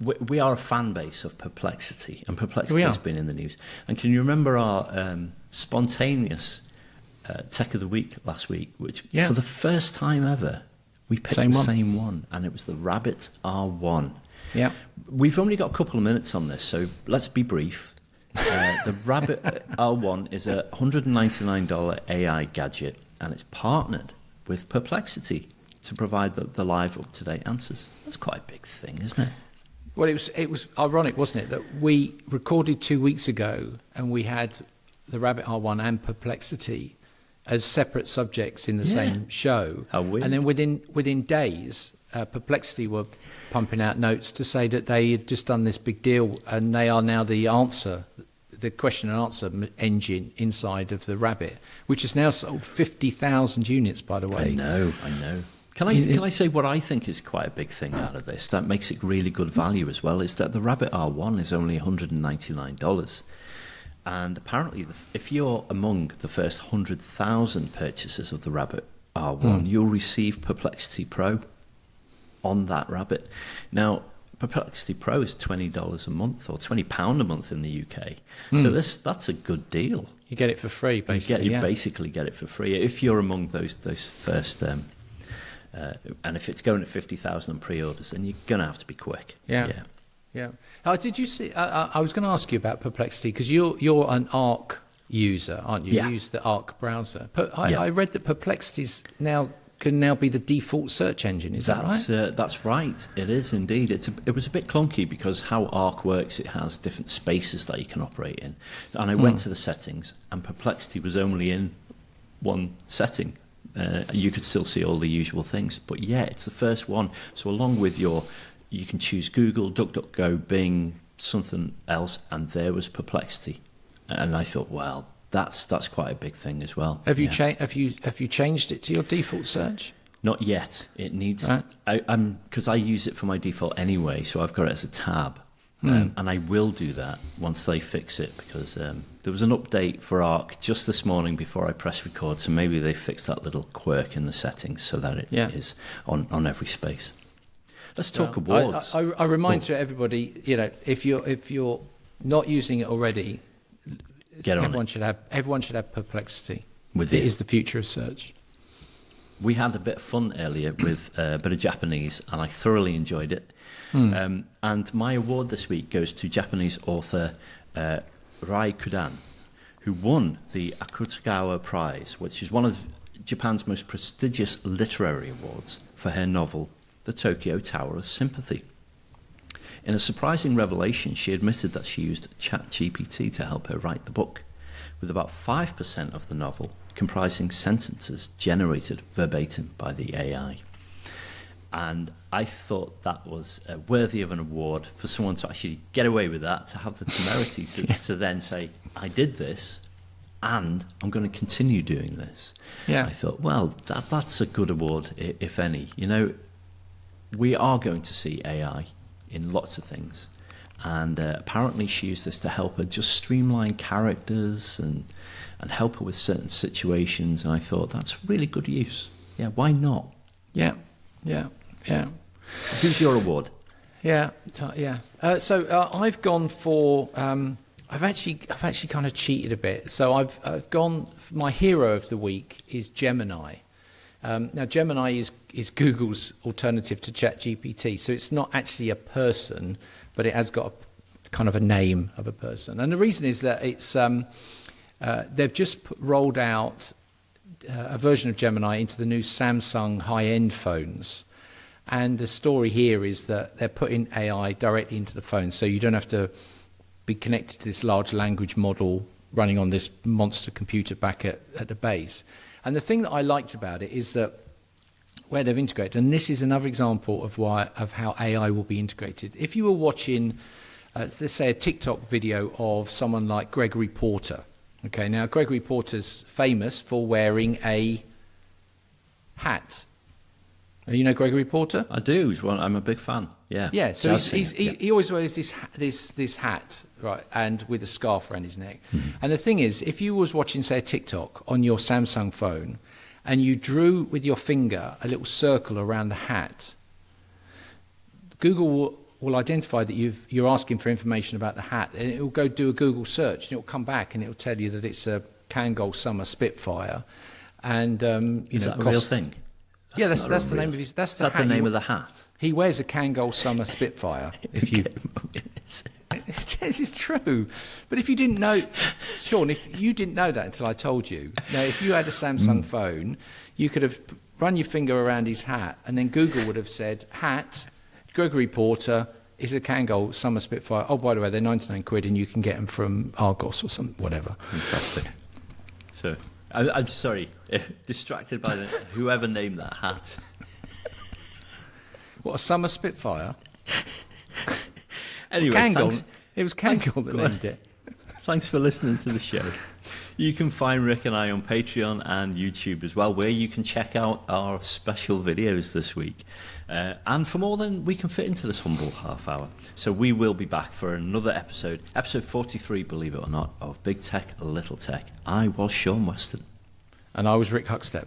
we are a fan base of Perplexity, and Perplexity has been in the news. And can you remember our spontaneous Tech of the Week last week, which for the first time ever, we picked the same one, and it was the Rabbit R1. Yeah. We've only got a couple of minutes on this, so let's be brief. The Rabbit R1 is a $199 AI gadget, and it's partnered with Perplexity to provide the live, up-to-date answers. That's quite a big thing, isn't it? Well, it was ironic, wasn't it, that we recorded 2 weeks ago, and we had the Rabbit R1 and Perplexity as separate subjects in the same show. How weird. And then within days, Perplexity were pumping out notes to say that they had just done this big deal, and they are now the question and answer engine inside of the Rabbit, which has now sold 50,000 units, by the way. I know. Can I say what I think is quite a big thing out of this, that makes it really good value as well, is that the Rabbit R1 is only $199. And apparently, if you're among the first 100,000 purchasers of the Rabbit R1, you'll receive Perplexity Pro on that Rabbit. Now, Perplexity Pro is $20 a month or £20 a month in the UK. So that's a good deal. You get it for free, basically. You basically get it for free if you're among those first. And if it's going at 50,000 pre-orders, then you're going to have to be quick. Yeah. Did you see? I was going to ask you about Perplexity, because you're an Arc user, aren't you? Yeah. You use the Arc browser. But I read that Perplexity's can now be the default search engine. Is that right? That's right. It is indeed. It was a bit clunky because how Arc works, it has different spaces that you can operate in. And I went to the settings, and Perplexity was only in one setting. You could still see all the usual things, but it's the first one. So along with you can choose Google, DuckDuckGo, Bing, something else, and there was Perplexity. And I thought, well, that's quite a big thing as well. Have you changed it to your default search? Not yet. It needs, because I use it for my default anyway, so I've got it as a tab. And I will do that once they fix it, because there was an update for Arc just this morning before I press record, so maybe they fixed that little quirk in the settings so that it is on every space. Let's talk awards. I remind everybody, if you're not using it already, everyone should have Perplexity. It is the future of search. We had a bit of fun earlier with a bit of Japanese, and I thoroughly enjoyed it. And my award this week goes to Japanese author Rai Kudan, who won the Akutagawa Prize, which is one of Japan's most prestigious literary awards, for her novel The Tokyo Tower of Sympathy. In a surprising revelation, she admitted that she used ChatGPT to help her write the book, with about 5% of the novel comprising sentences generated verbatim by the AI. And I thought that was worthy of an award for someone to actually get away with that, to have the temerity to then say, I did this, and I'm going to continue doing this. Yeah. I thought, well, that's a good award, if any. We are going to see AI in lots of things. And apparently she used this to help her just streamline characters and help her with certain situations. And I thought, that's really good use. Yeah, why not? Yeah. Who's your award? So I've gone for. I've actually kind of cheated a bit. So I've gone. My hero of the week is Gemini. Now Gemini is Google's alternative to ChatGPT. So it's not actually a person, but it has got a kind of a name of a person. And the reason is that it's they've just rolled out a version of Gemini into the new Samsung high-end phones. And the story here is that they're putting AI directly into the phone, so you don't have to be connected to this large language model running on this monster computer back at the base. And the thing that I liked about it is that where they've integrated, and this is another example of how AI will be integrated. If you were watching, let's say, a TikTok video of someone like Gregory Porter. Okay, now Gregory Porter's famous for wearing a hat. You know Gregory Porter? I do. I'm a big fan. Yeah. Yeah. So he always wears this hat, right, and with a scarf around his neck. Mm-hmm. And the thing is, if you was watching, say, a TikTok on your Samsung phone, and you drew with your finger a little circle around the hat, Google will identify that you're asking for information about the hat, and it will go do a Google search, and it will come back and it will tell you that it's a Kangol Summer Spitfire, and Is that a real thing? That's the name of his. That's the hat. The name of the hat. He wears a Kangol Summer Spitfire. If you, it's true. But if you didn't know, Shaun, if you didn't know that until I told you, now if you had a Samsung phone, you could have run your finger around his hat, and then Google would have said, "Hat, Gregory Porter is a Kangol Summer Spitfire. Oh, by the way, they're 99 quid, and you can get them from Argos or some whatever." Fantastic. So. I'm sorry, distracted by whoever named that hat. What, a Summer Spitfire? Anyway, Kangol. It was Kangol that named it. Thanks for listening to the show. You can find Rick and I on Patreon and YouTube as well, where you can check out our special videos this week. And for more than we can fit into this humble half hour. So we will be back for another episode 43, believe it or not, of Big Tech, Little Tech. I was Shaun Weston. And I was Rick Huckstep.